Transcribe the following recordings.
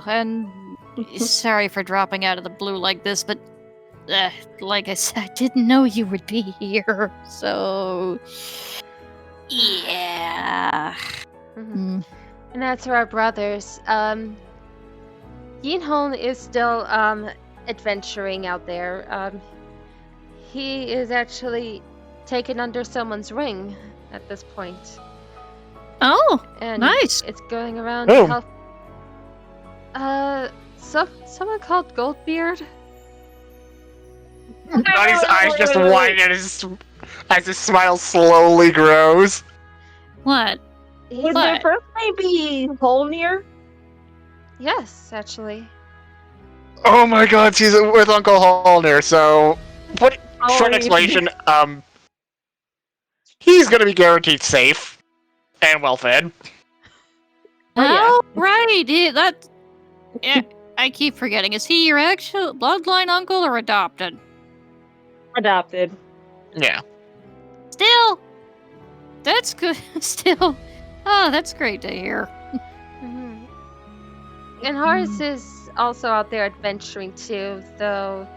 And sorry for dropping out of the blue like this, but like I said, I didn't know you would be here, so yeah. And as for our brothers, Yinhong is still adventuring out there. He is actually taken under someone's ring at this point. Oh, And nice. it's going around Oh. help. Someone called Goldbeard. Donnie's eyes just widen as his smile slowly grows. What? Would What? their birthday be Holnir? Yes, actually. Oh my god, she's with Uncle Holner, so... Short Oh, explanation, he's gonna be guaranteed safe. And well-fed. Oh, right. Yeah, I keep forgetting. Is he your actual bloodline uncle or adopted? Adopted. Yeah. Still, that's good. Still, oh, that's great to hear. And Horace is also out there adventuring too, though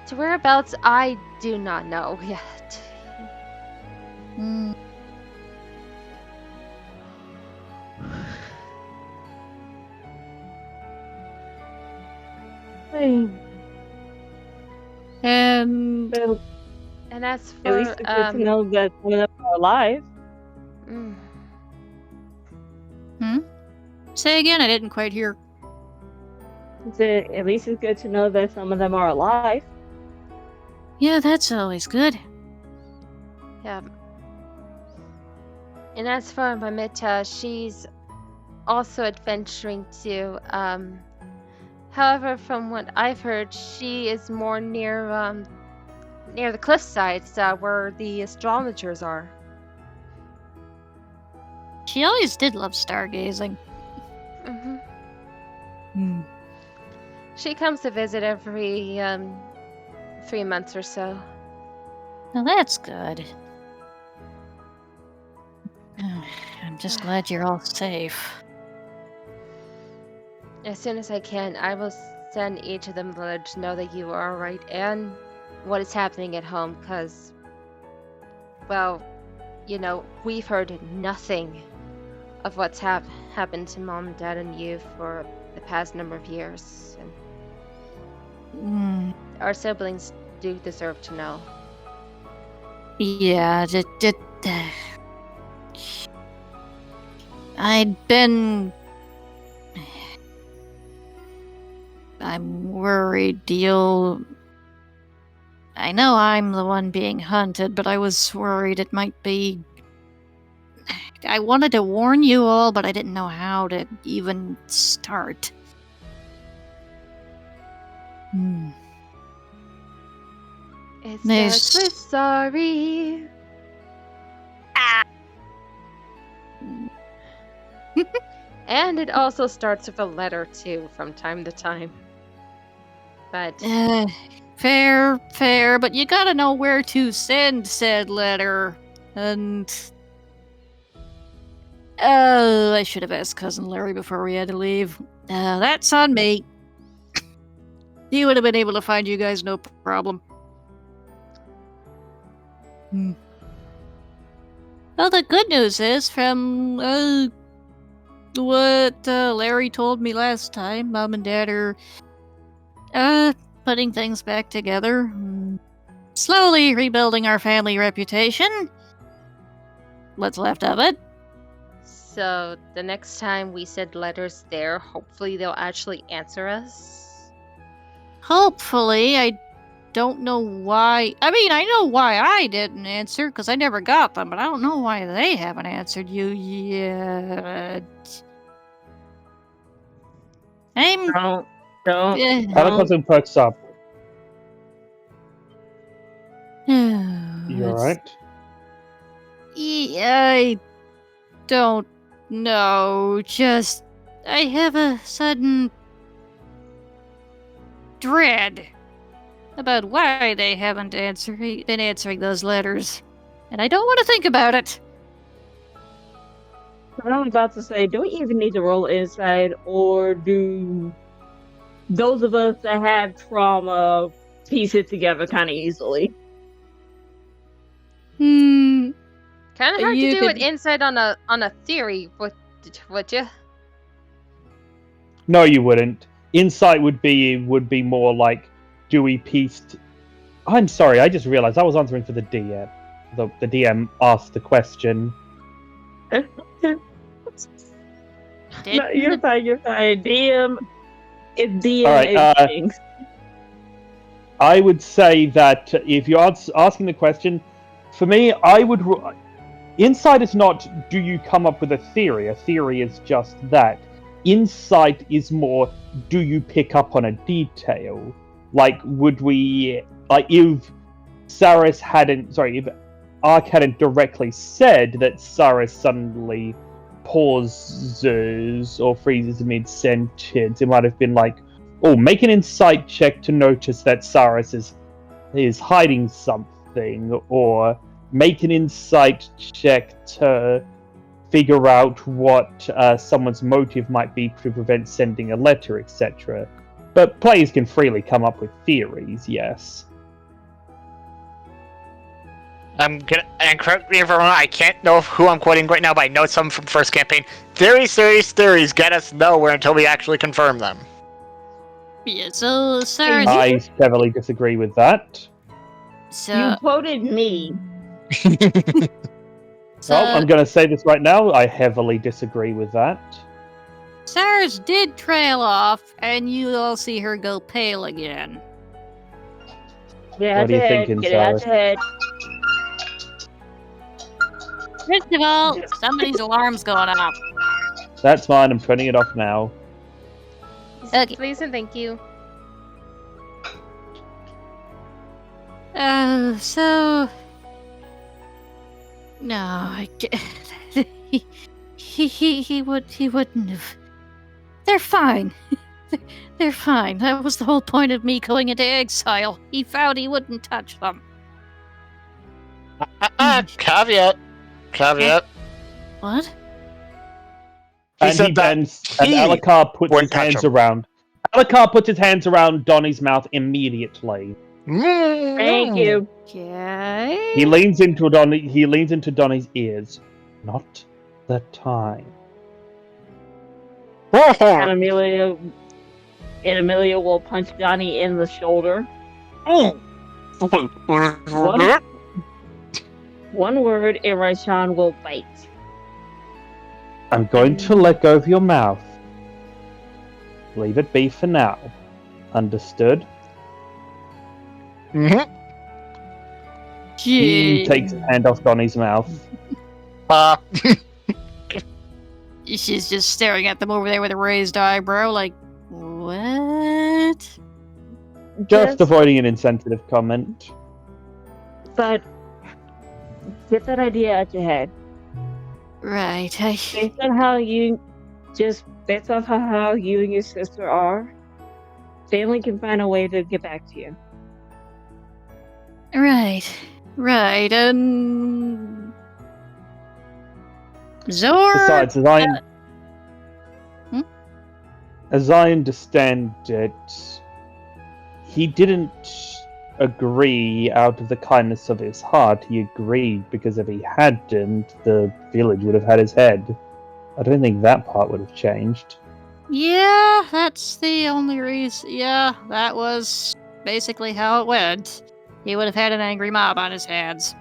to whereabouts I do not know yet. And Well, And as at least for it's good to know that some of them are alive. say again, I didn't quite hear. At least it's good to know that some of them are alive. Yeah, that's always good. Yeah. And as for Mamita, she's also adventuring too. However, from what I've heard, she is more near the cliff sides where the astrologers are. She always did love stargazing. She comes to visit every 3 months or so. Well, that's good. I'm just glad you're all safe. As soon as I can, I will send each of them to let you know that you are alright and what is happening at home, because, well, you know, we've heard nothing of what's happened to Mom and Dad and you for the past number of years. And our siblings do deserve to know. Yeah, I'm worried, I know I'm the one being hunted, but I was worried it might be... I wanted to warn you all, but I didn't know how to even start. It starts with sorry. And it also starts with a letter too, from time to time. But Fair, but you gotta know where to send said letter. And I should have asked Cousin Larry before we had to leave. That's on me. He would have been able to find you guys no problem. Well, the good news is, from what Larry told me last time, Mom and Dad are putting things back together. Slowly rebuilding our family reputation. What's left of it. so the next time we send letters there, hopefully they'll actually answer us. Hopefully. I don't know why. I mean, I know why I didn't answer, because I never got them, but I don't know why they haven't answered you yet. Don't Don't. Eh, Alucard perks up. oh, You it's- alright? I don't know. Just I have a sudden dread about why they haven't been answering those letters, and I don't want to think about it. I was about to say, do we even need to roll inside, or do those of us that have trauma piece it together kind of easily? Hmm. Kind of hard You to do could- it inside on a theory, would you? No, you wouldn't. Insight would be more like Dewey pieced. I'm sorry, I just realized I was answering for the DM. The DM asked the question. No, you're fine. You're fine. DM is DM Alright, things. I would say that if you're asking the question, for me, I would. Insight is not do you come up with a theory? A theory is just that. Insight is more do you pick up on a detail? Like, would we. Like, if Saris hadn't. Sorry, if Ark hadn't directly said that Saris suddenly pauses or freezes mid sentence, it might have been like, oh, make an insight check to notice that Saris is hiding something, or make an insight check to figure out what someone's motive might be to prevent sending a letter, etc. But players can freely come up with theories, yes. I'm gonna, and correct me if I'm wrong, I can't know who I'm quoting right now, but I know it's someone from first campaign. Theories get us nowhere until we actually confirm them. Yeah. So sorry. I heavily disagree with that. So, You quoted me. so Well, I'm going to say this right now. I heavily disagree with that. Cyrus did trail off, and you all see her go pale again. Get What out are you your head. thinking, Get it out Cyrus? your head. First of all, somebody's alarm's going off. That's fine. I'm turning it off now. Okay. Please and thank you. So no, I can't. he wouldn't have. They're fine. They're fine. That was the whole point of me going into exile. He found he wouldn't touch them. Caveat. What? He And said he that bends, and he Alucard puts his wouldn't touch hands him. around. Alucard puts his hands around Donnie's mouth immediately. Thank you. Okay. He leans into Donnie's ears. Not the time. And Amelia will punch Johnny in the shoulder. One word, and Raishan will bite. I'm going to let go of your mouth. Leave it be for now. Understood? He takes his hand off Donnie's mouth. She's just staring at them over there with a raised eyebrow, like, what? Just avoiding an insensitive comment. But get that idea out your head. Right. Based on how you and your sister are, family can find a way to get back to you. Right. Zor. Besides, as I understand it, he didn't agree out of the kindness of his heart. He agreed because if he hadn't, the village would have had his head. I don't think that part would have changed. Yeah, that's the only reason. Yeah, that was basically how it went. He would have had an angry mob on his hands.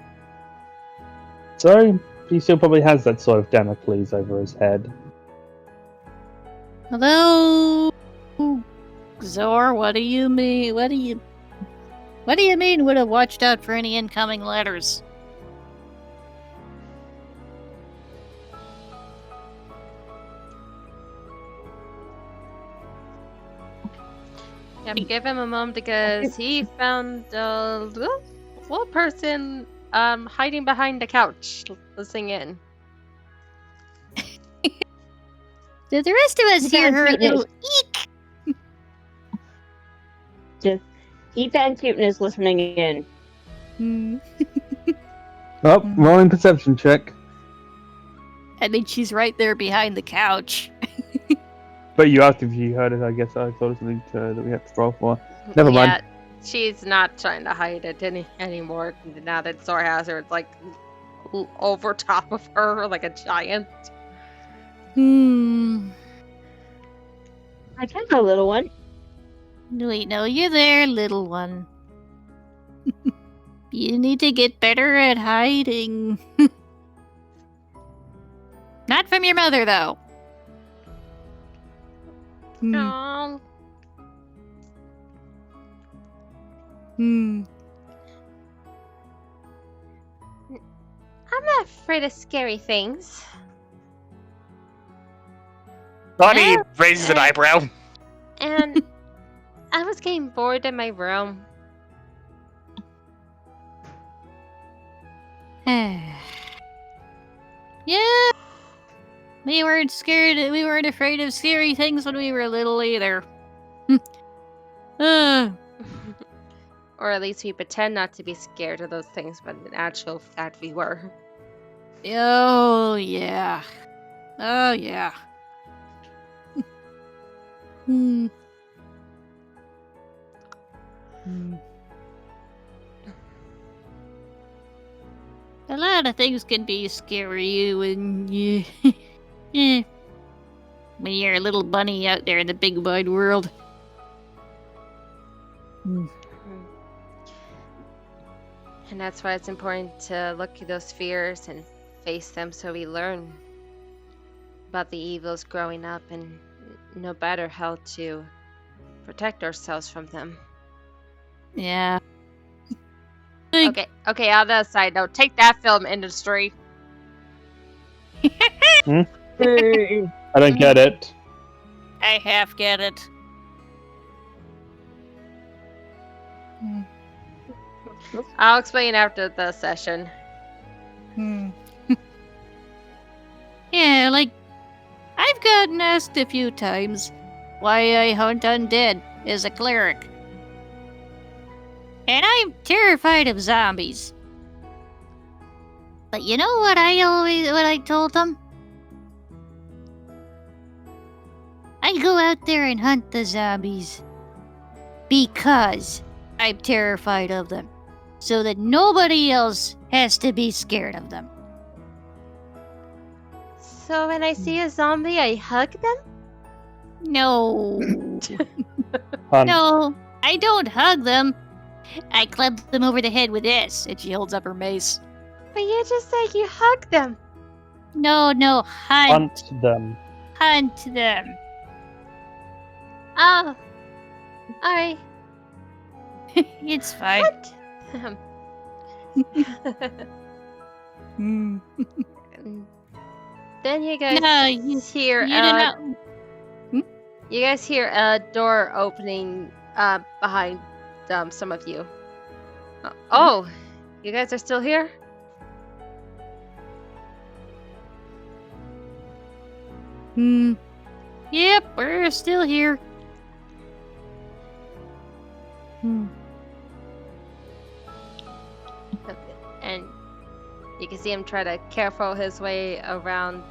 So, he still probably has that sort of Damocles over his head. Hello, Zor. What do you mean? What do you mean? Would have watched out for any incoming letters? Yeah, give him a moment because he found a little person hiding behind the couch listening in. Do the rest of us Keep hear on her cuteness. little eek? Just keep that cuteness listening in. Hmm. Oh, rolling perception check. I mean, she's right there behind the couch. But you asked if you heard it. I guess I thought it was something that we had to roll for. Never mind. Yeah, she's not trying to hide it anymore. Now that Zora has her, it's like over top of her like a giant. Hmm. I can a little one. We know you're there, little one. You need to get better at hiding. Not from your mother, though. Hmm. No. Hmm. I'm not afraid of scary things. Bonnie raises an eyebrow. And I was getting bored in my room. Yeah. We weren't scared. We weren't afraid of scary things when we were little either. Or at least we pretend not to be scared of those things, but in actual fact we were. Oh, yeah. Oh, yeah. Hmm. Hmm. A lot of things can be scary when you, when you're a little bunny out there in the big wide world. And that's why it's important to look at those fears and face them so we learn about the evils growing up and know better how to protect ourselves from them. Yeah. Okay, on the side note, take that, film industry. Hey. I don't get it. I half get it. I'll explain after the session. Yeah, like, I've gotten asked a few times why I hunt undead as a cleric. And I'm terrified of zombies. But you know what I told them? I go out there and hunt the zombies because I'm terrified of them, so that nobody else has to be scared of them. So when I see a zombie, I hug them? No. Hunt. No, I don't hug them. I club them over the head with this, and she holds up her mace. But you just said you hug them. No, hunt. Hunt them. Hunt them. Oh. I It's fine. hunt them. Then you guys No, you hear did not. you guys hear a door opening behind some of you. Oh, you guys are still here? Yep, we're still here. And you can see him try to careful his way around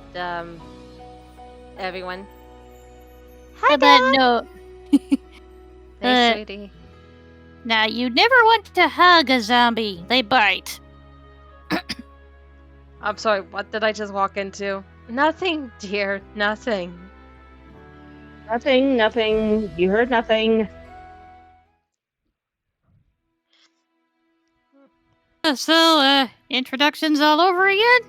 everyone. Hi, But no. Hey, sweetie. Now, you never want to hug a zombie. They bite. I'm sorry, what did I just walk into? Nothing, dear, nothing. Nothing. You heard nothing. So, introductions all over again?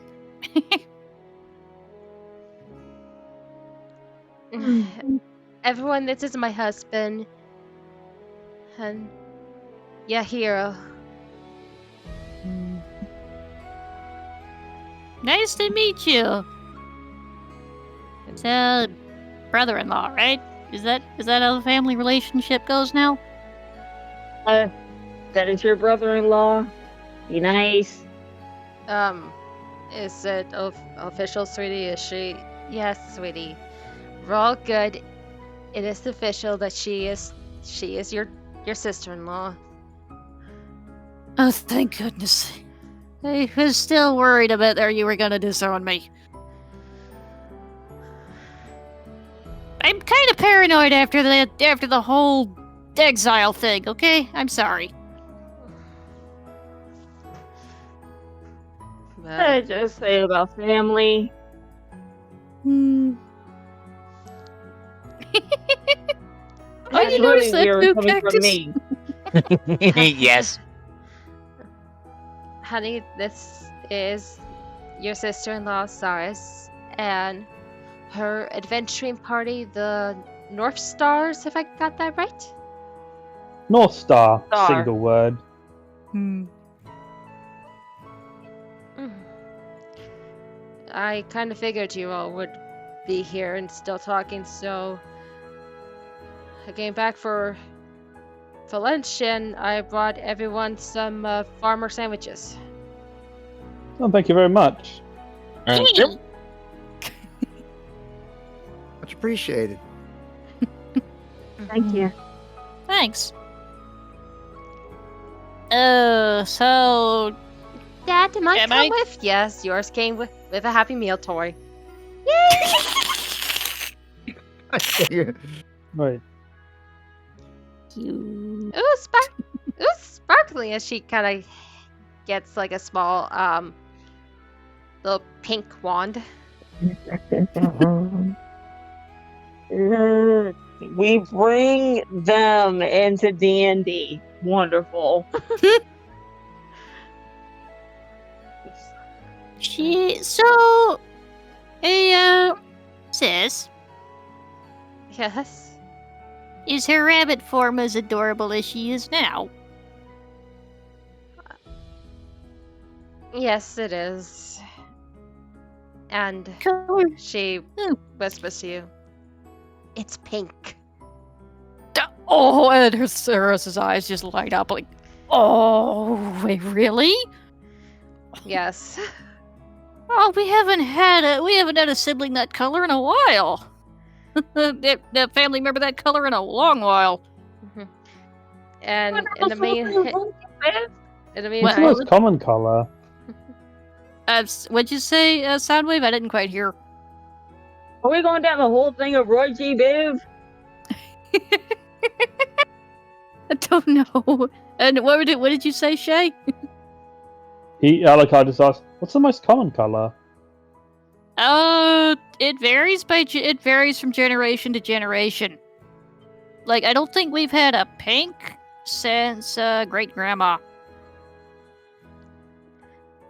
Everyone, this is my husband. And Yahiro. Nice to meet you. So, brother-in-law, right? Is that how the family relationship goes now? That is your brother-in-law. Be nice. Is it official, sweetie? Is she? Yes, sweetie. We're all good. It is official that she is your sister-in-law. Oh, thank goodness. I was still worried about that you were gonna disown me. I'm kind of paranoid after the whole exile thing, okay? I'm sorry. I just say about family. Hmm. I That's didn't notice really that weird too, coming from Cactus. me. Yes. Honey, this is your sister-in-law, Cyrus, and her adventuring party, the North Stars, if I got that right? North Star, Star. single word. Hmm. I kind of figured you all would be here and still talking, so I came back for lunch and I brought everyone some farmer sandwiches. Oh, thank you very much. Yep. Much appreciated. Thank you. Thanks. So Dad, did mine Am come I- with? Yes, yours came with a Happy Meal toy. Right. you. It was sparkling as she kind of gets like a small little pink wand. We bring them into D&D. Wonderful. Sis, Yes. is her rabbit form as adorable as she is now? Yes, it is. And Color. she Hmm. whispers to you, "It's pink." Oh, and Sarah's eyes just light up like, oh, wait, really? Yes. Oh, we haven't had a sibling that color in a while. that family member that color in a long while. And in the Well, What's the meantime, most common color? What'd you say, Soundwave? I didn't quite hear. Are we going down the whole thing of Roy G. Biv? I don't know. And what did you say, Shay? Alucard just asked, what's the most common color? It varies it varies from generation to generation. Like, I don't think we've had a pink since great grandma.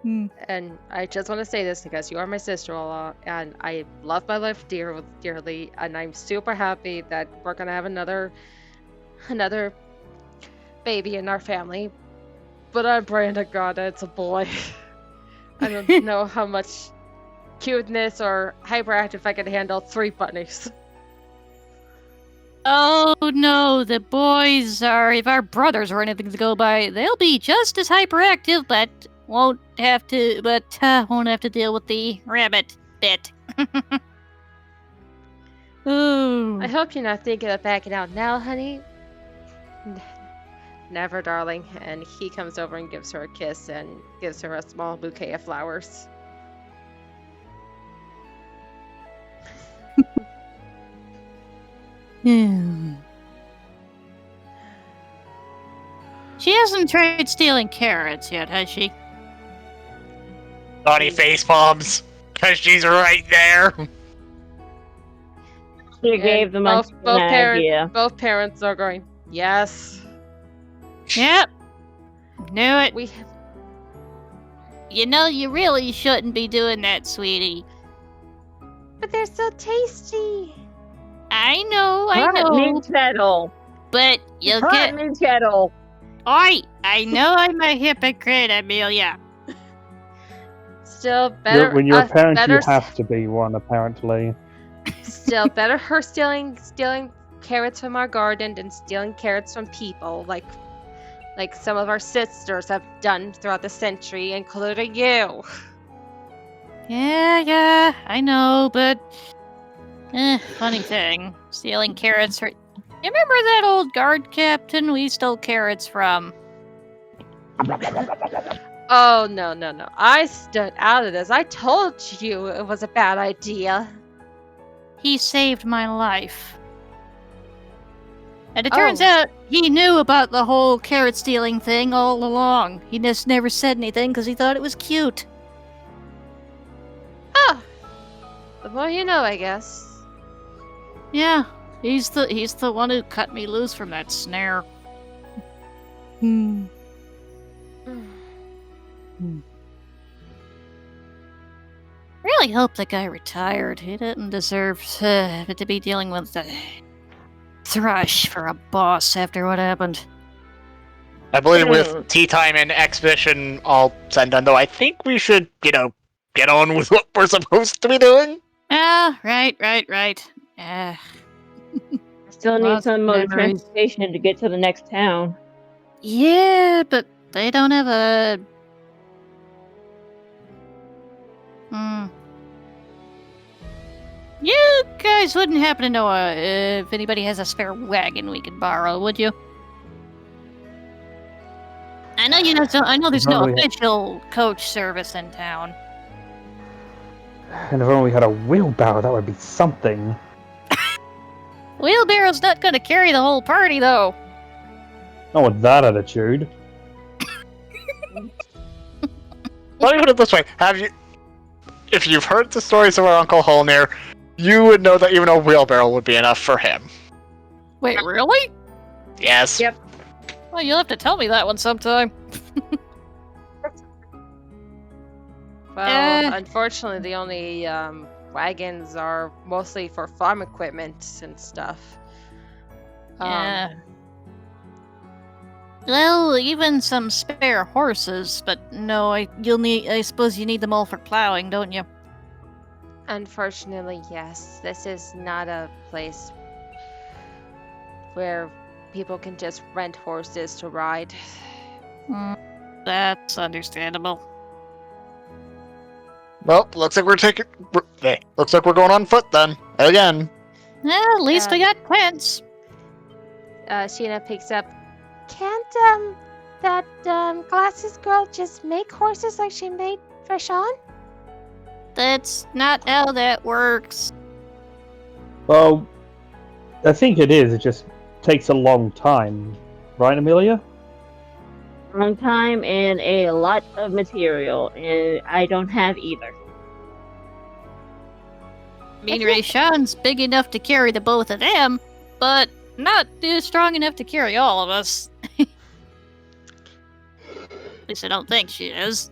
and I just want to say this because you are my sister-in-law, and I love my life dearly, and I'm super happy that we're gonna have another baby in our family. But I'm praying to God that it's a boy. I don't know how much cuteness or hyperactive I can handle 3 bunnies. Oh no, the boys are, if our brothers or anything to go by, they'll be just as hyperactive, but won't have to deal with the rabbit bit. Ooh. I hope you're not thinking of backing out now, honey. Never, darling. And he comes over and gives her a kiss and gives her a small bouquet of flowers. She hasn't tried stealing carrots yet, has she? Naughty face palms. Because she's right there. She gave them both an idea. both parents are going, yes. Yep. Knew it. We You know, you really shouldn't be doing that, sweetie. But they're so tasty. I know, Hot meat kettle. but you'll Hot get. meat kettle. Oi! I know I'm a hypocrite, Amelia. Still better. When you're a parent, better, you have to be one, apparently. Still better her stealing carrots from our garden and stealing carrots from people, like some of our sisters have done throughout the century, including you. Yeah, I know, but funny thing, stealing carrots for. You remember that old guard captain we stole carrots from? Oh, no. I stood out of this. I told you it was a bad idea. He saved my life. And it turns Oh. out he knew about the whole carrot stealing thing all along. He just never said anything because he thought it was cute. Ah! The more you know, I guess. Yeah, he's the one who cut me loose from that snare. Really hope the guy retired. He didn't deserve to be dealing with the Thrush for a boss after what happened. I believe with tea time and exhibition all said and done, though, I think we should, get on with what we're supposed to be doing. Ah, right. Still need Lots some of mode of memories. transportation to get to the next town. Yeah, but they don't have a... You guys wouldn't happen to know if anybody has a spare wagon we could borrow, would you? I know you know. I know there's no Probably- official coach service in town. And if only we had a wheelbarrow, that would be something. Wheelbarrow's not going to carry the whole party, though. Not with that attitude. Let me put it this way: if you've heard the stories of our Uncle Holnir, you would know that even a wheelbarrow would be enough for him. Wait, really? Yes. Yep. Well, you'll have to tell me that one sometime. Well, unfortunately, the only wagons are mostly for farm equipment and stuff. Yeah. Well, even some spare horses, but no, I suppose you need them all for plowing, don't you? Unfortunately, yes. This is not a place where people can just rent horses to ride. That's understandable. Well, looks like looks like we're going on foot then. Again. Well, at least we got tents. Sheena picks up. Can't that glasses girl just make horses like she made for Sean? That's not how that works. Well, I think it is. It just takes a long time. Right, Amelia? Long time and a lot of material, and I don't have either. I mean, Rayshawn's big enough to carry the both of them, but not strong enough to carry all of us. At least I don't think she is.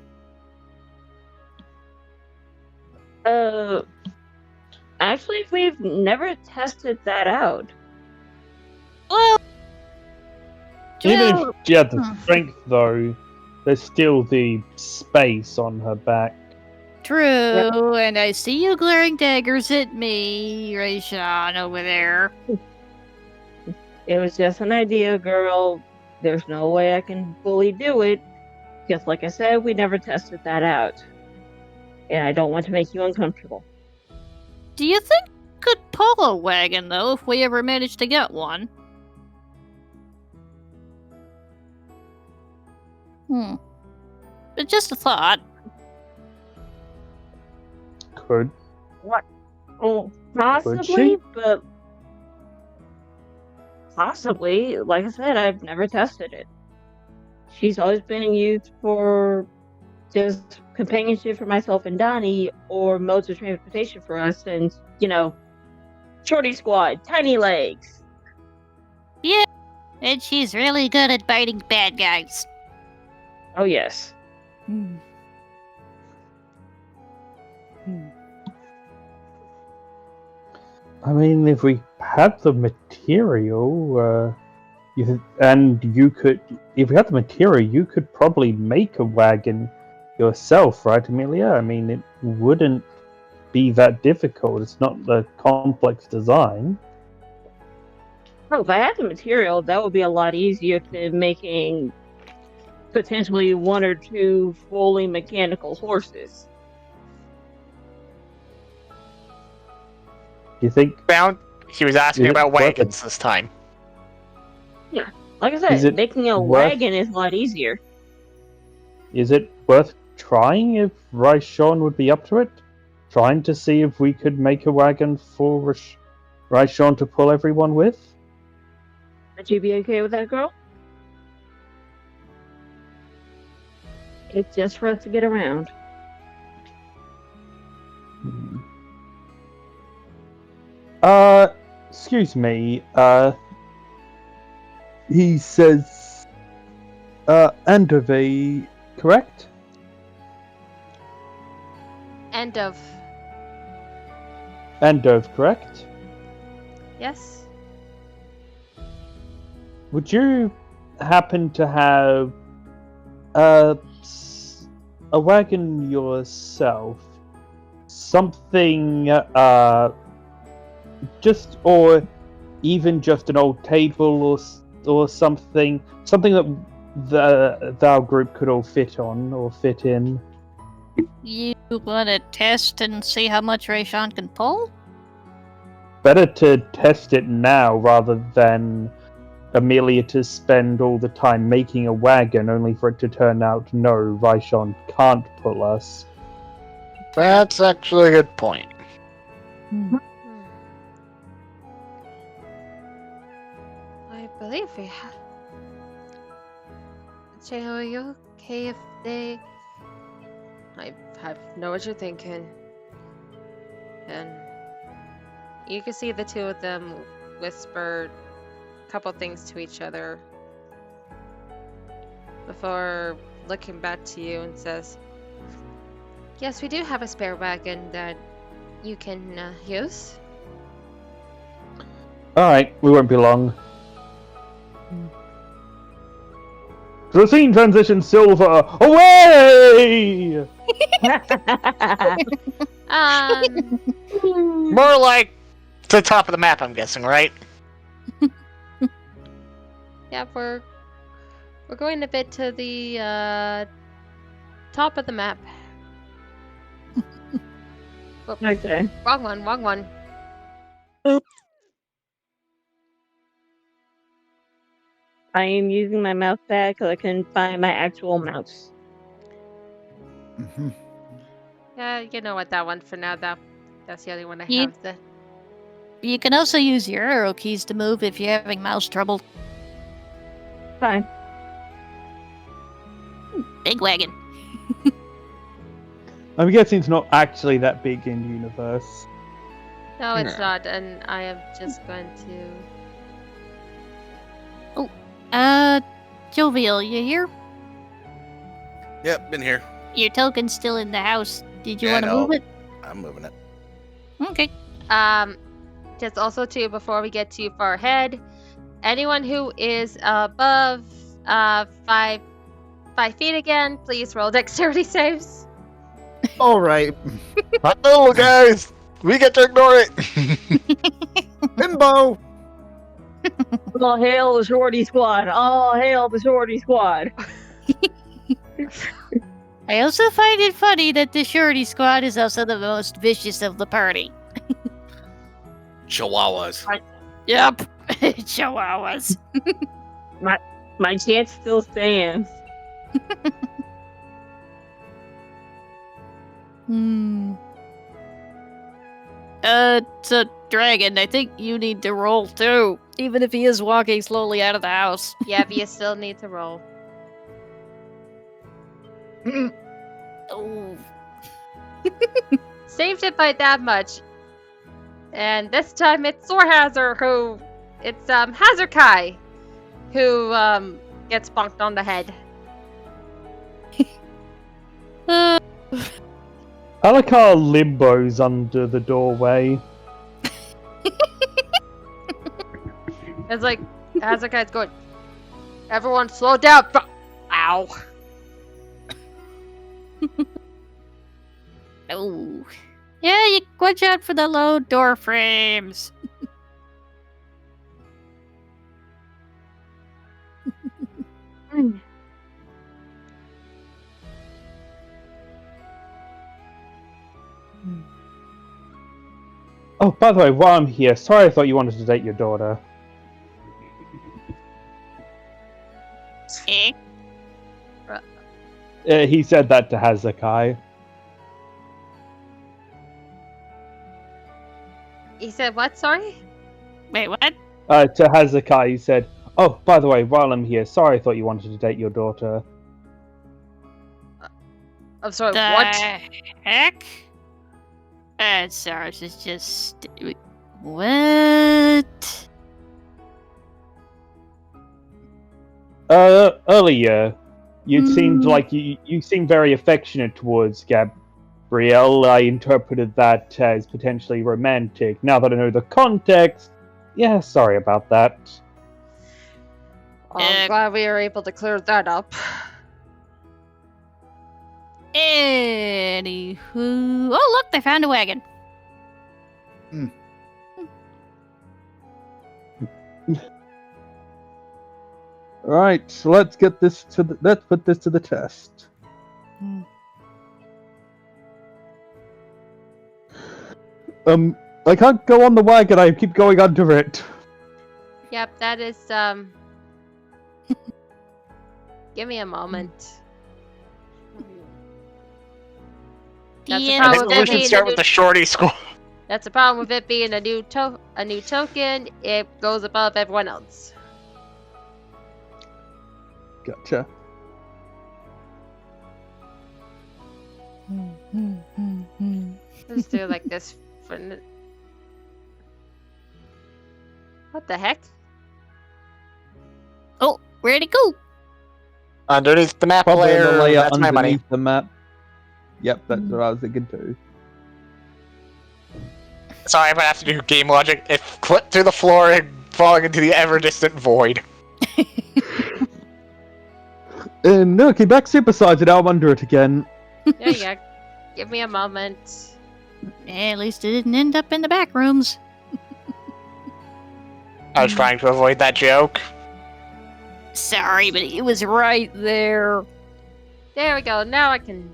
Actually, we've never tested that out. Well, Even well, if she had the strength, though, there's still the space on her back. true, and I see you glaring daggers at me, Rayshawn, over there. It was just an idea, girl. There's no way I can fully do it. Just like I said, we never tested that out. And I don't want to make you uncomfortable. Do you think we could pull a wagon, though, if we ever managed to get one? But just a thought. Could. Oh, she? possibly, but possibly, like I said, I've never tested it. She's always been used for just companionship for myself and Donnie, or modes of transportation for us, and, shorty squad, tiny legs. Yeah, and she's really good at biting bad guys. Oh, yes. I mean, if we had the material, if we had the material, you could probably make a wagon yourself, right, Amelia? I mean, it wouldn't be that difficult. It's not the complex design. Oh, if I had the material, that would be a lot easier than making potentially one or two fully mechanical horses. You think? Found he was asking Is it about worth it? wagons this time. Like I Is said, it making a worth- wagon is a lot easier. Is it worth trying if Raishon would be up to it? Trying to see if we could make a wagon for Raishon to pull everyone with? Would you be okay with that, girl? It's just for us to get around. Excuse me, he says, Andove, correct? End of. Andove, correct? Yes? Would you happen to have a wagon yourself? Something, just, or even just an old table or something that our group could all fit on or fit in. You want to test and see how much Rayshawn can pull? Better to test it now rather than Amelia to spend all the time making a wagon only for it to turn out no, Raishon can't pull us. That's actually a good point. I believe we have. Jay, are you okay if they... I know what you're thinking. And you can see the two of them whisper a couple things to each other before looking back to you and says, yes, we do have a spare wagon that you can use. Alright, we won't be long. To the scene transition, Silver, away! More like to the top of the map, I'm guessing, right? Yeah, we're going a bit to the top of the map. Okay. Wrong one. I am using my mouse pad because I couldn't find my actual mouse. Mhm. Yeah, you know what, that one for now, that's the only one I You- have. You can also use your arrow keys to move if you're having mouse trouble. Fine. Big wagon. I'm guessing it's not actually that big in universe. No, it's No. not, and I am just going to... Jovial, you here? Yep, been here. Your token's still in the house. Did you Yeah, I want to know. move it? I'm moving it. Okay. Just also too, before we get too far ahead, anyone who is above 5 feet again, please roll dexterity saves. All right. Hello, guys! We get to ignore it! Bimbo! All hail the Shorty Squad! All hail the Shorty Squad! I also find it funny that the Shorty Squad is also the most vicious of the party. Chihuahuas. Yep. Chihuahuas. My chance still stands. It's a dragon. I think you need to roll too, even if he is walking slowly out of the house. Yeah, but you still need to roll. Oh. Saved it by that much. And this time it's Sorhazard who... It's Hazarkai who gets bonked on the head. Alakar limbos under the doorway. It's like Hazarkai's going, everyone slow down. Ow. Oh. Yeah, you watch out for the low door frames. Oh, by the way, while I'm here, sorry I thought you wanted to date your daughter. Eh? He said that to Hazakai. He said what? Sorry? Wait, what? To Hazakai, he said, "Oh, by the way, while I'm here, sorry I thought you wanted to date your daughter." I'm sorry, The what? heck? Sorry, it's just... What? Earlier, you seemed like you seemed very affectionate towards Gabrielle. I interpreted that as potentially romantic. Now that I know the context, yeah, sorry about that. I'm glad we were able to clear that up. Anywho... Oh, look, they found a wagon. Right, so let's get this to let's put this to the test. I can't go on the wagon. I keep going under it. Yep, that is, Give me a moment. That's the Yeah, I problem think with we it should being start a with new... the shorty school. That's the problem with it being a new token. It goes above everyone else. Gotcha. Let's do like this for... What the heck? Oh, where'd it go? Underneath the map Probably on the layer, layer that's my money. underneath the map. Yep, that's what I was thinking too. Sorry, I'm gonna have to do game logic. It flipped through the floor and falling into the ever-distant void. And no, came back supersized and now I'm under it again. There you go. Give me a moment. At least it didn't end up in the back rooms. I was trying to avoid that joke. Sorry, but it was right there. There we go. Now I can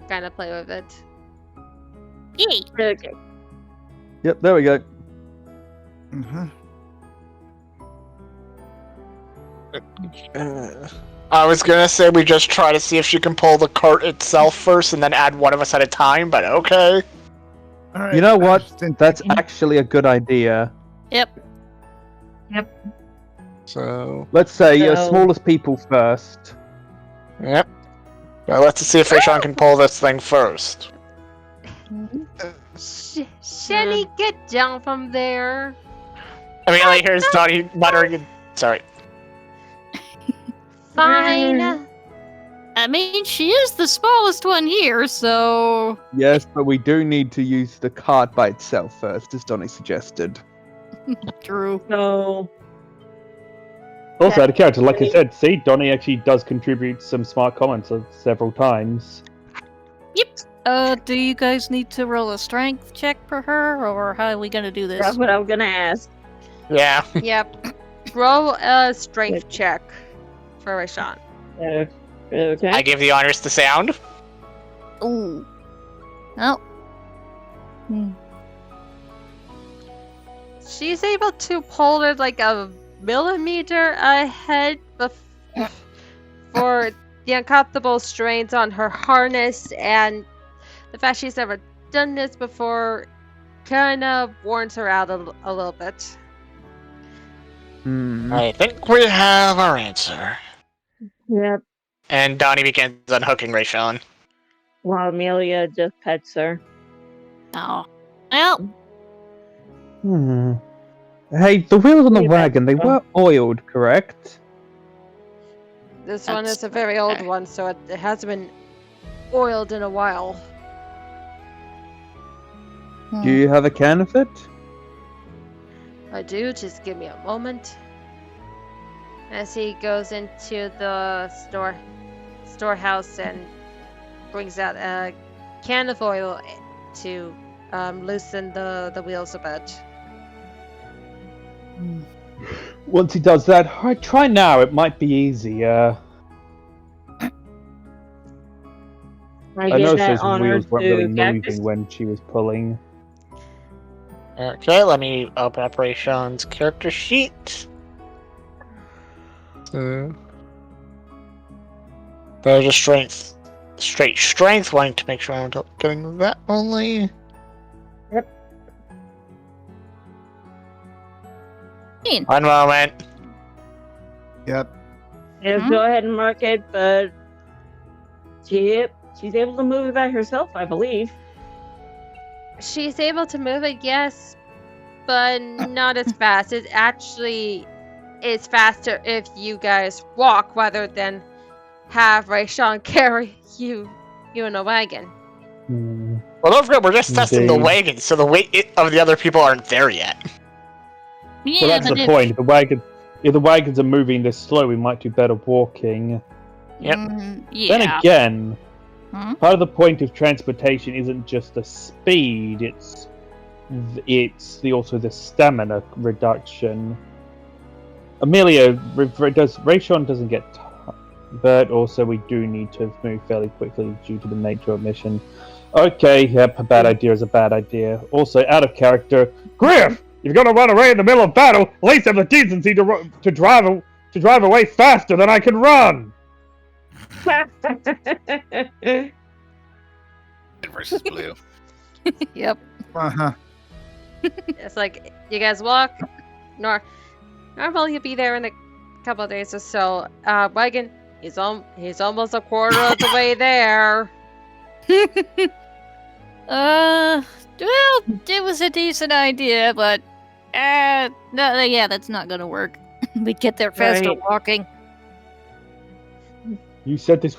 kind of play with it. Yay! Okay. Yep, there we go. I was gonna say we just try to see if she can pull the cart itself first and then add one of us at a time, but okay. All right. You know what? Think That's actually a good idea. Yep. So, Let's say your So- smallest people first. yep. Well, let's see if Rayshon can pull this thing first. Shelly, get down from there. I mean, like, here's Donnie muttering and... Sorry. Fine. I mean, she is the smallest one here, so... Yes, but we do need to use the cart by itself first, as Donnie suggested. True. So, Also, out of character, like I said, see, Donnie actually does contribute some smart comments several times. Do you guys need to roll a strength check for her, or how are we gonna do this? that's what I'm gonna ask. Yeah. Yep. Roll a strength check for Rashawn. Okay. I give the honors to Sound. Ooh. Oh. She's able to pull it like a millimeter ahead for the uncomfortable strains on her harness, and the fact she's never done this before kind of warns her out a little bit. I think we have our answer. Yep. And Donnie begins unhooking Rayshon. While Amelia just pets her. Oh. Well, Hey, the wheels on the Pretty bad wagon, they stuff. were oiled, correct? This one That's is a very old one, so it hasn't been oiled in a while. Do you have a can of it? I do, just give me a moment. As he goes into the storehouse and brings out a can of oil to loosen the wheels a bit. Once he does that, alright, try now, it might be easier. I I give noticed that those honor wheels weren't really to moving Cactus. when she was pulling. Okay, let me open up Rayshon's character sheet. There's a strength. Straight strength, wanting to make sure I'm not getting that only. One moment. Yep. Let's go ahead and mark it, but she's able to move it by herself, I believe. She's able to move it, yes, but not as fast. It actually is faster if you guys walk rather than have Rayshawn carry you in a wagon. Hmm. Well, don't forget, we're just testing the Indeed. wagon, so the weight of the other people aren't there yet. Yeah, Well, that's but the point. If the wagons are moving this slow, we might do better walking. Yep. Yeah. Then again, Hmm? part of the point of transportation isn't just the speed; it's also the stamina reduction. Amelia Rayshon doesn't get, but also we do need to move fairly quickly due to the nature of mission. Okay, yep, a bad idea is a bad idea. Also, out of character, Griff. You're gonna run away in the middle of battle. At least have the decency to drive away faster than I can run. Red versus blue. Yep. Uh-huh. It's like you guys walk. Normally you'll be there in a couple of days or so. Wagon, he's almost a quarter of the way there. Well, it was a decent idea, but no, yeah, that's not gonna work. We'd get there faster Right. walking. You said this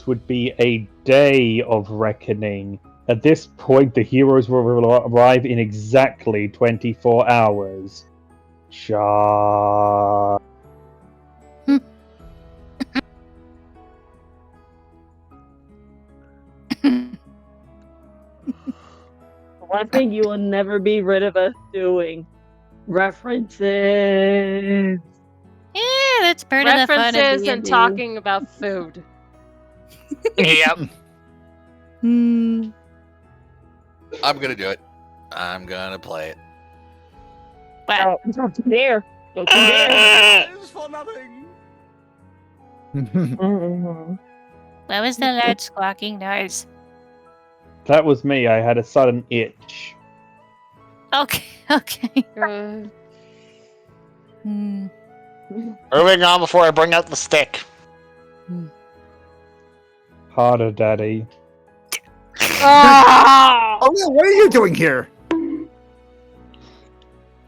would be a day of reckoning. At this point, the heroes will arrive in exactly 24 hours. Cha. One thing you will never be rid of us doing. References. Yeah, that's part of the fun of References and D&D. talking about food. Yep. Hmm. I'm gonna do it. I'm gonna play it. But Don't you dare. Don't you dare. It's for nothing. Mhm. what was the loud squawking noise? That was me. I had a sudden itch. Okay, okay. Uh, Hmm. Moving on before I bring out the stick. Harder, Daddy. Ah! Oh, yeah, what are you doing here?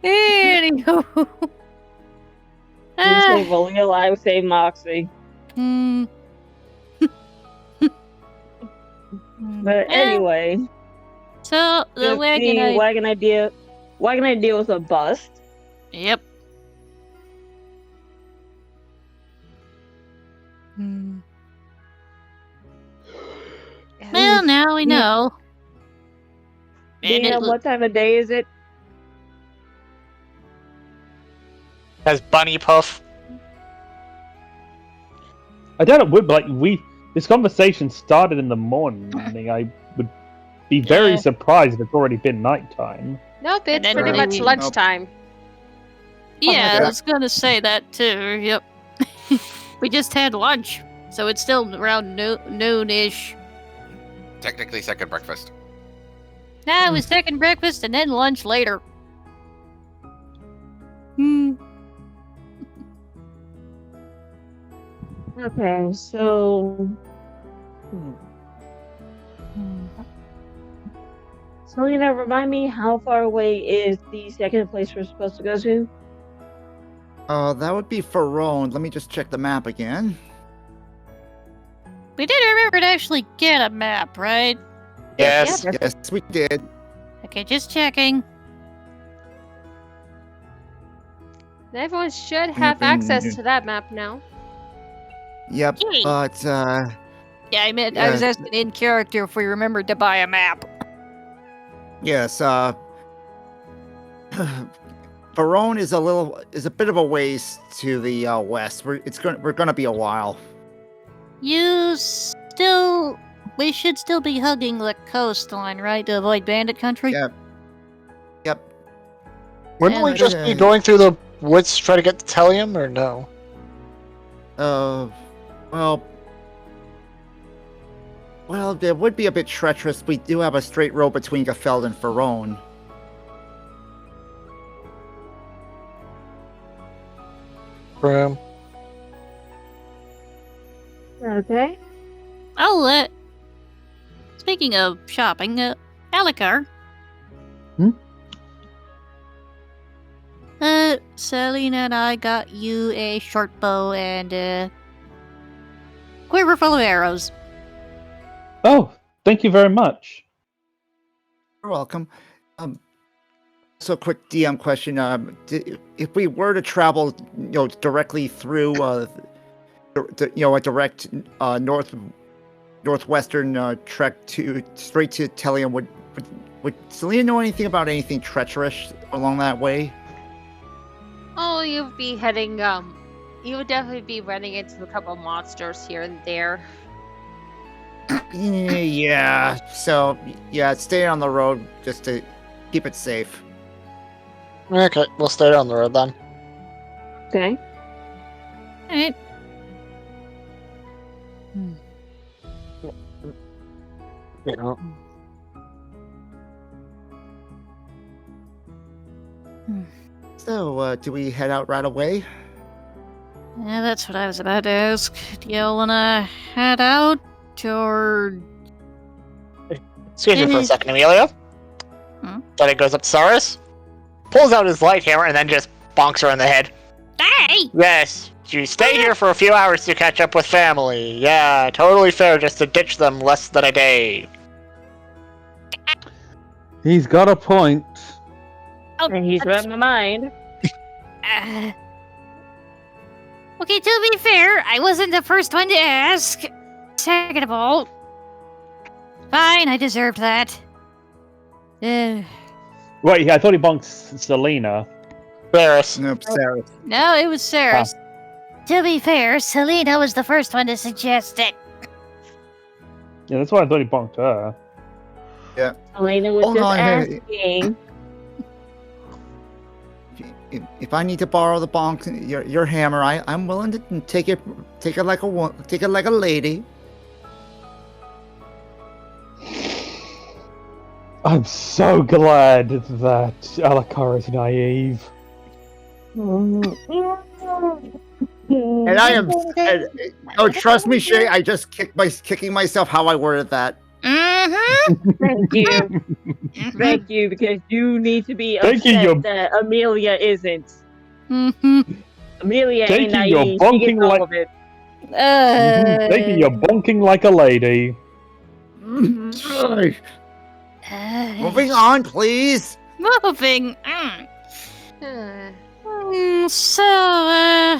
Anywho. You Ah, say Valil, I would say Moxie. hmm. But anyway, So the wagon, wagon idea was a bust. Yep. Hmm. Well, now we know. Do you And know it, what time of day is it? As Bunny Puff. I don't know. This conversation started in the morning. I would be very Yeah. surprised if it's already been nighttime. Nope, And it's then pretty we- much lunchtime. yeah, I Okay. was gonna say that too. Yep. We just had lunch, so it's still around noon-ish. Technically, second breakfast. Nah, it was second breakfast and then lunch later. Hmm. Okay, so Selena, remind me how far away is the second place we're supposed to go to? That would be Ferone. Let me just check the map again. We did remember to actually get a map, right? Yes. Yes, we did. Okay, just checking. Everyone should have been- access to that map now. Yep, Yay. but, Yeah, I meant I was Yeah. asking in character if we remembered to buy a map. yes, Verone is a bit of a ways to the west. We're gonna be a while. You we should still be hugging the coastline, right, to avoid bandit country? Yep. Yep. Wouldn't Yeah, we but- just be going through the woods to try to get to Telium, or no? Well, it would be a bit treacherous. We do have a straight road between Gefeld and Ferone. Okay. Oh, speaking of shopping, Alikar. Hmm? Selena and I got you a short bow and, quiver full of arrows. Oh, thank you very much. You're welcome. So quick DM question. If we were to travel, directly through, a direct northwestern trek straight to Telium, would Selena know anything about anything treacherous along that way? Oh, you'd be heading, you would definitely be running into a couple monsters here and there. Yeah. So yeah, stay on the road just to keep it safe. Okay, we'll stay on the road then. Okay. Alright. Yeah. So, do we head out right away? Yeah, that's what I was about to ask. Do you wanna head out, or... Excuse me for a Finish. second, Amelia. Hmm? Then it goes up to Cyrus, pulls out his light hammer, and then just bonks her in the head. Hey! Yes, you stay here for a few hours to catch up with family. Yeah, totally fair just to ditch them less than a day. He's got a point. And he's read my mind. Okay, to be fair, I wasn't the first one to ask. Second of all... Fine, I deserved that. Wait, I thought he bonked Selena. Cyrus. Nope, Sarah. No, it was Sarah's. To be fair, Selena was the first one to suggest it. Yeah, that's why I thought he bonked her. Elena was Hold just on, hey. asking. If I need to borrow the bonk, your hammer, I'm willing to take it like a lady. I'm so glad that Alikar is naive. And I am. Oh, trust me, Shay. I just kicking myself how I worded that. Mm-hmm. Thank you. Thank you, because you need to be Thank you, upset you're- that Amelia isn't. Mm-hmm. Amelia Thank ain't you, you're naive. She bonking gets all like- of it. Thank you, you're bonking like a lady. Moving on, please. Moving. So,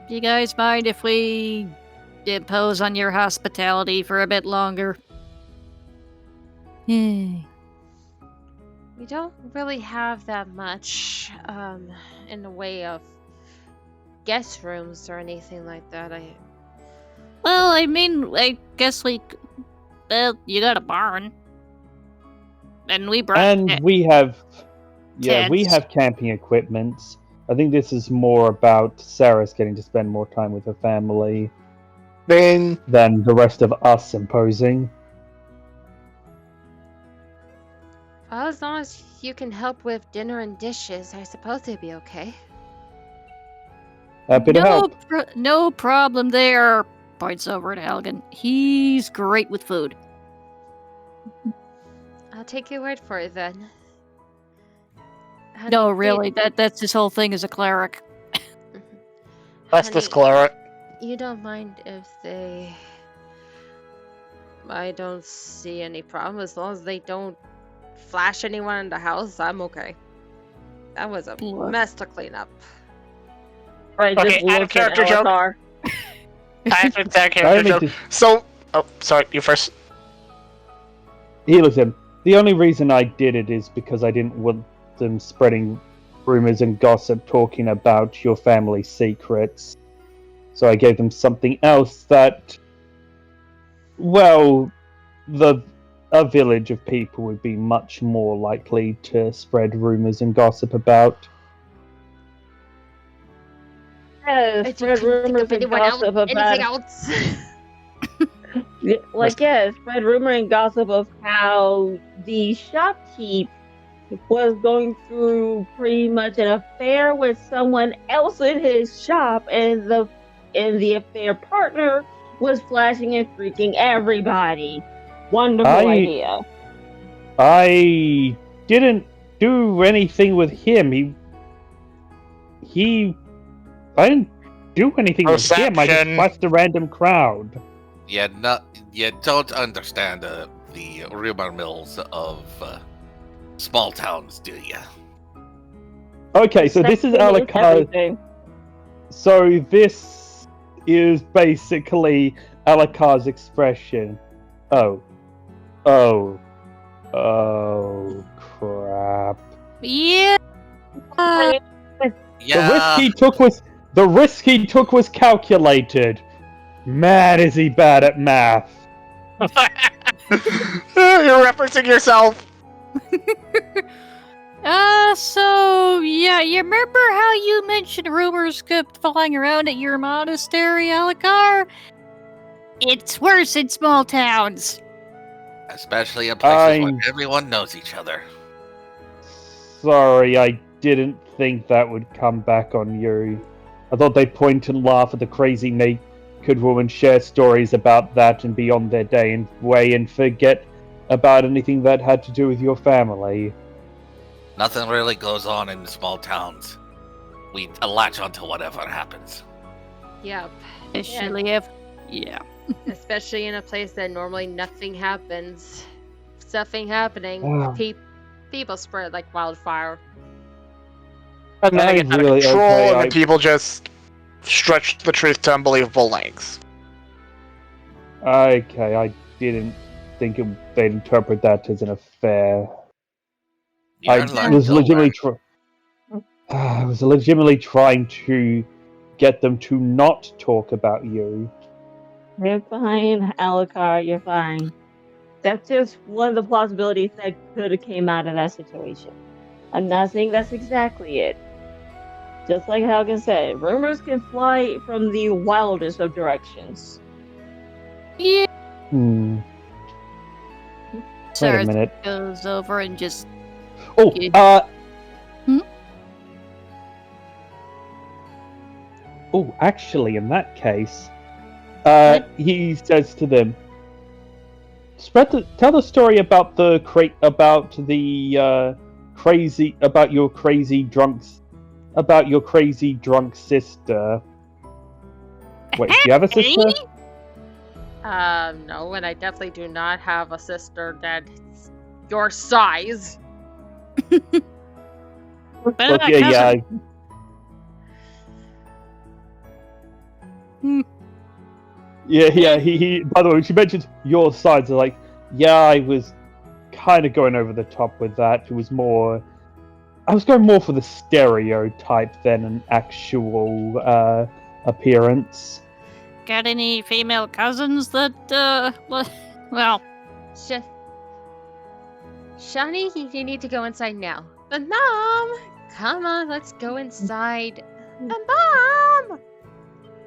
do you guys mind if we impose on your hospitality for a bit longer? We don't really have that much, in the way of guest rooms or anything like that. Well, I mean, I guess you got a barn. And we brought And we have Tents. camping equipment. I think this is more about Saris getting to spend more time with her family Then than the rest of us imposing. Well, as long as you can help with dinner and dishes, I suppose it'd be okay. Happy to help. No problem there. Points over at Algan. He's great with food. I'll take your word for it then. No, Honey, really, that's his whole thing as a cleric. that's the honey, sclera. You don't mind if they... I don't see any problem. As long as they don't flash anyone in the house, I'm okay. That was a Look. mess to clean up. I Okay, just add a looked at character joke. Alikar. I have to attack I character only joke. So, oh, sorry, you first. He looks at him. The only reason I did it is because I didn't want them spreading rumors and gossip talking about your family secrets. So I gave them something else that, well, a village of people would be much more likely to spread rumors and gossip about. Yeah, I spread couldn't think rumors of and anyone gossip anything about else. spread rumor and gossip of how the shopkeep was going through pretty much an affair with someone else in his shop, and the affair partner was flashing and freaking everybody. Wonderful idea. I didn't do anything with him. I didn't do anything with him. I just Perception. flashed a random crowd. You don't understand the rumor mills of small towns, do you? Okay, so this is Perception Alucard. everything. So this is basically Alucard's expression. Oh, crap. Yeah. Yeah. The risk he took was calculated. Man, is he bad at math. You're referencing yourself. So, yeah, you remember how you mentioned rumors kept flying around at your monastery, Alucard? It's worse in small towns. Especially in places where I'm- everyone knows each other. Sorry, I didn't think that would come back on you. I thought they'd point and laugh at the crazy naked woman, share stories about that and be on their way and forget about anything that had to do with your family. Nothing really goes on in small towns. We latch onto whatever happens. Yep. Especially if... Yeah. Especially in a place that normally nothing happens. Stuffing happening. Wow. People spread like wildfire. And then I I get out of really- control, okay, and I- then people just stretch the truth to unbelievable lengths. Okay, I didn't think they'd interpret that as an affair. You're I learning was to legitimately learn. I was legitimately trying to get them to not talk about you. You're fine, Alucard, you're fine. That's just one of the possibilities that could have came out of that situation. I'm not saying that's exactly it. Just like Helgen said, rumors can fly from the wildest of directions. Yeah. Wait a Sarah minute. goes over and just... Oh, Yeah. Oh, actually, in that case, he says to them, tell the story about your crazy drunk sister. Wait, do you have a sister? No, and I definitely do not have a sister that's your size. Better not Okay, yeah. cousin. Yeah. He. By the way, when she mentioned your sides, like, yeah, I was kind of going over the top with that. It was more. I was going more for the stereotype than an actual appearance. Got any female cousins that, well... Shani, you need to go inside now. But Mom! Come on, let's go inside. But Mom!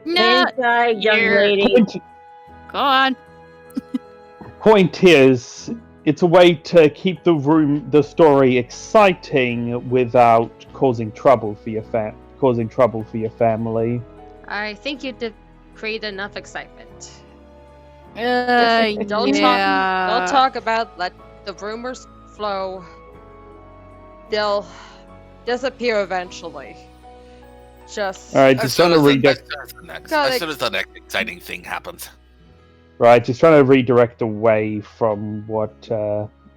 No, Inside, young you're- lady. go on. Point is, it's a way to keep the story exciting without causing trouble for your family. I think you did create enough excitement. Don't Don't talk about let the rumors flow. They'll disappear eventually. Just All right, As just soon trying to as the redirect. next exciting thing happens. Right, just trying to redirect away from what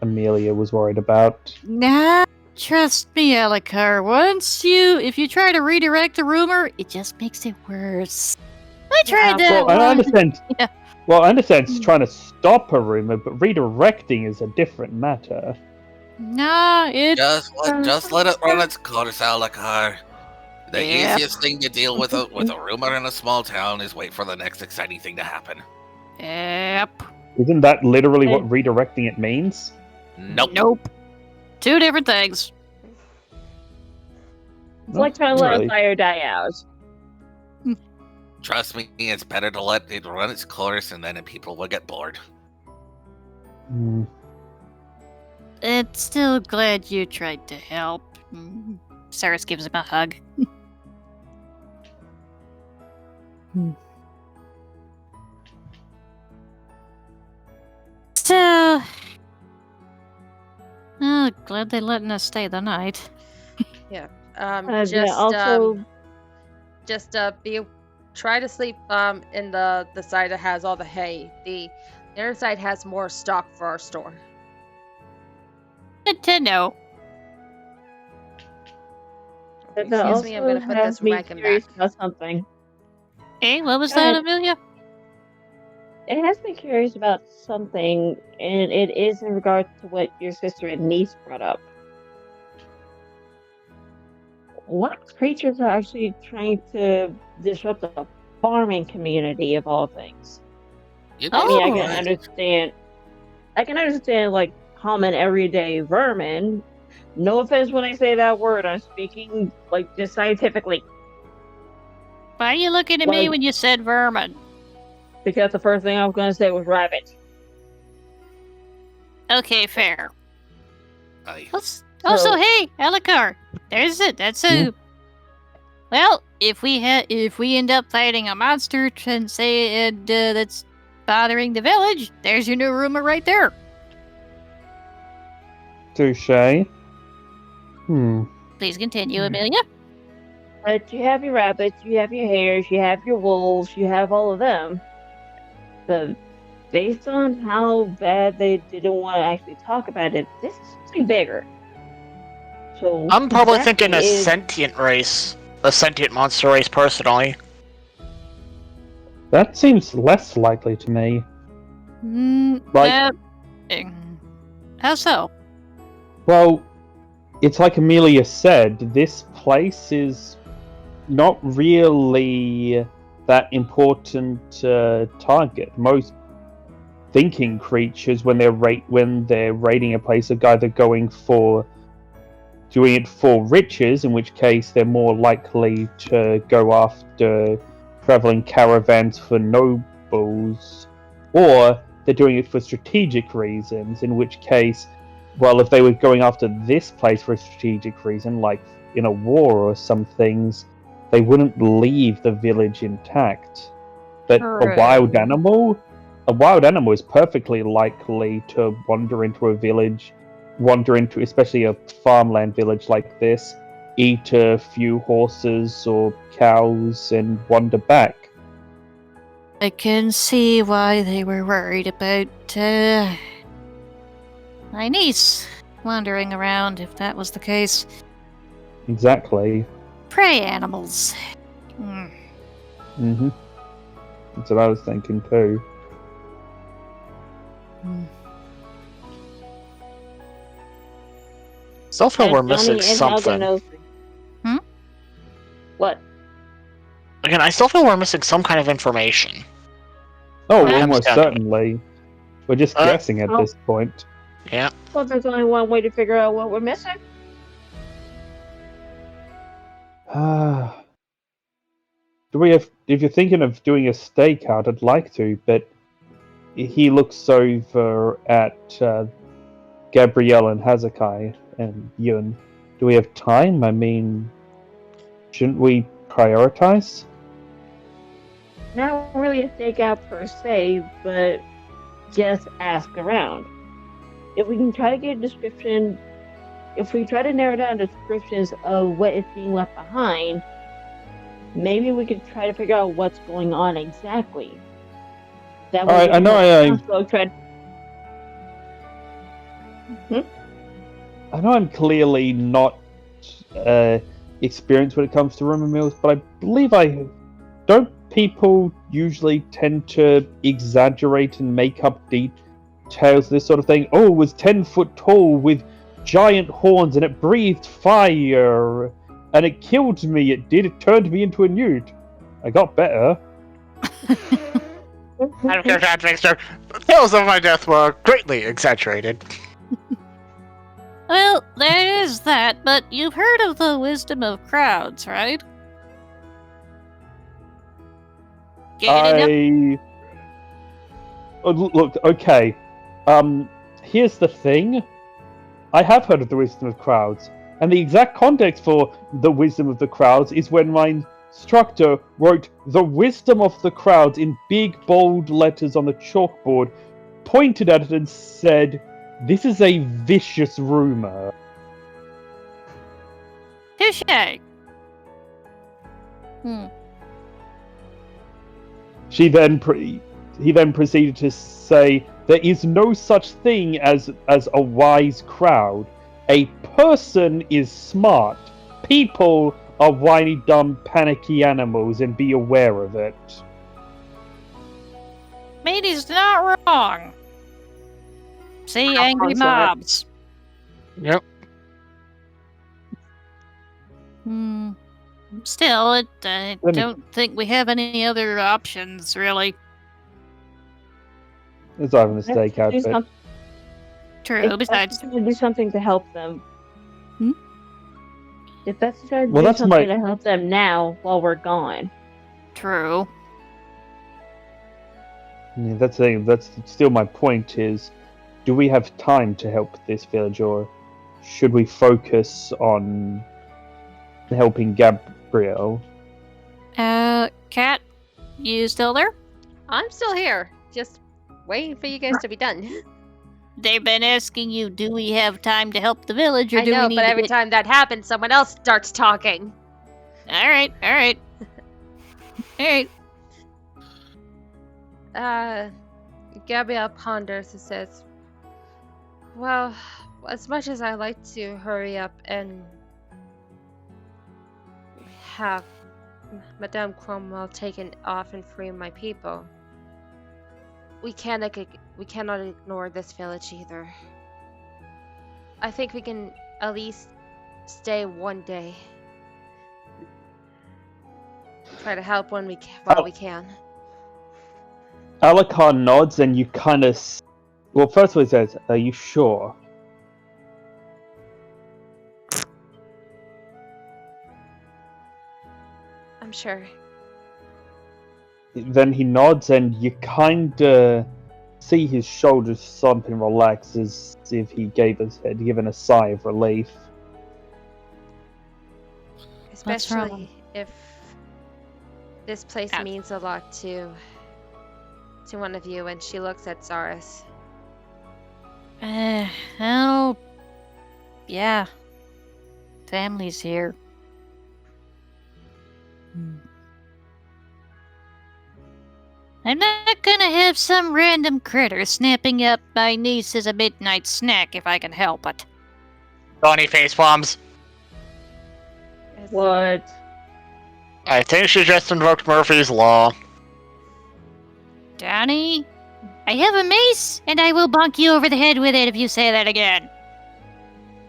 Amelia was worried about. Nah, trust me, Alucard. If you try to redirect the rumor, it just makes it worse. I tried that Well, I once. understand. Yeah. Well, I understand it's trying to stop a rumor, but redirecting is a different matter. Nah, it's... Just let it run its course, Alucard. The Yep. easiest thing to deal with a rumor in a small town is wait for the next exciting thing to happen. Yep. Isn't that literally what redirecting it means? Nope. Nope. Two different things. It's like trying to let Really? a fire die out. Trust me, it's better to let it run its course, and then people will get bored. Hmm. And still glad you tried to help. Cyrus gives him a hug. So, oh, glad they letting us stay the night. Yeah, try to sleep in the side that has all the hay. The inner side has more stock for our store. Good to know. But Excuse me, I'm also gonna put has this me wagon curious back. about something. Hey, what was Go that, ahead. Amelia? It has me curious about something, and it is in regard to what your sister and niece brought up. What creatures are actually trying to disrupt the farming community of all things? You'd I be mean, I Oh. can surprised. understand. I can understand like common everyday vermin. No offense when I say that word. I'm speaking like just scientifically, Why are you looking at me Like- when you said vermin? because the first thing I was going to say was rabbit. Okay, fair. Aye. Also, So- hey, Elakar, there's it. That's a. Well, if we end up fighting a monster and say that's bothering the village, there's your new rumor right there. Touche. Please continue, Amelia. But you have your rabbits, you have your hares, you have your wolves, you have all of them. But based on how bad they didn't want to actually talk about it, this is something bigger. So I'm probably exactly thinking a is- sentient race. A sentient monster race, personally. That seems less likely to me. Like- How so? Well, it's like Amelia said, this place is not really that important target. Most thinking creatures, when they're raiding a place, are either doing it for riches, in which case they're more likely to go after traveling caravans for nobles, or they're doing it for strategic reasons, in which case, well, if they were going after this place for a strategic reason, like in a war or some things, they wouldn't leave the village intact. But True. a wild animal is perfectly likely to wander into a village, especially a farmland village like this, eat a few horses or cows and wander back. I can see why they were worried about my niece wandering around, if that was the case. Exactly. Prey animals. Mm-hmm. That's what I was thinking too. Still feel and we're Johnny missing and Helga something. knows me. What? Again, I still feel we're missing some kind of information. Oh, Comes almost down to it. certainly. We're just guessing at oh. this point. Yeah. Well, there's only one way to figure out what we're missing. If you're thinking of doing a stakeout, I'd like to, but he looks over at Gabrielle and Hazakai and Yun. Do we have time? I mean, shouldn't we prioritize? Not really a stakeout per se, but just ask around. If we can try to get a description, if we try to narrow down descriptions of what is being left behind, maybe we could try to figure out what's going on exactly. That All right, I know I know I'm clearly not experienced when it comes to rumor mills, but I believe don't people usually tend to exaggerate and make up details, this sort of thing? Oh, it was 10 foot tall with giant horns and it breathed fire. and it killed me. It did. It turned me into a newt. I got better. I don't care if that makes sense. The tales of my death were greatly exaggerated. Well, there is that, but you've heard of the wisdom of crowds, right? Getting Look, okay. Here's the thing. I have heard of the wisdom of crowds, and the exact context for the wisdom of the crowds is when my instructor wrote the wisdom of the crowds in big, bold letters on the chalkboard, pointed at it and said, "This is a vicious rumor." Touché. He then proceeded to say, "There is no such thing as a wise crowd. A person is smart. People are whiny, dumb, panicky animals, and be aware of it." Matey's not wrong. See, angry I'm sorry. mobs. Yep. Still, I don't think we have any other options, really. It's not even a steak Let's do outfit. some- True, besides... to do something to help them. Hmm? If that's trying to Well, do that's something my- to help them now while we're gone. True. Yeah, that's the thing. That's still my point. Is, do we have time to help this village, or should we focus on helping Gabriel? Kat, you still there? I'm still here, just waiting for you guys to be done. They've been asking you, do we have time to help the village, or I do know, we need but to every get... time that happens, someone else starts talking. Alright. Alright. Gabrielle ponders and says, "Well, as much as I like to hurry up and have Madame Cromwell taken off and free my people, we cannot ignore this village either. I think we can at least stay one day. Try to help when we while we can." Alucard nods, and you kind of. Well, first of all, he says, "Are you sure?" I'm sure. Then he nods, and you kind of see his shoulders slump and relax, as if he had given a sigh of relief. What's wrong? Especially if this place Ah. means a lot to one of you. And she looks at Zaris. Well... Yeah. Family's here. I'm not gonna have some random critter snapping up my niece as a midnight snack if I can help it. Donnie face palms. It's- What? I think she just invoked Murphy's Law. Donnie, I have a mace, and I will bonk you over the head with it if you say that again.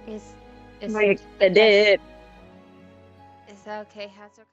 Is Like, they did. is that okay, Hazard?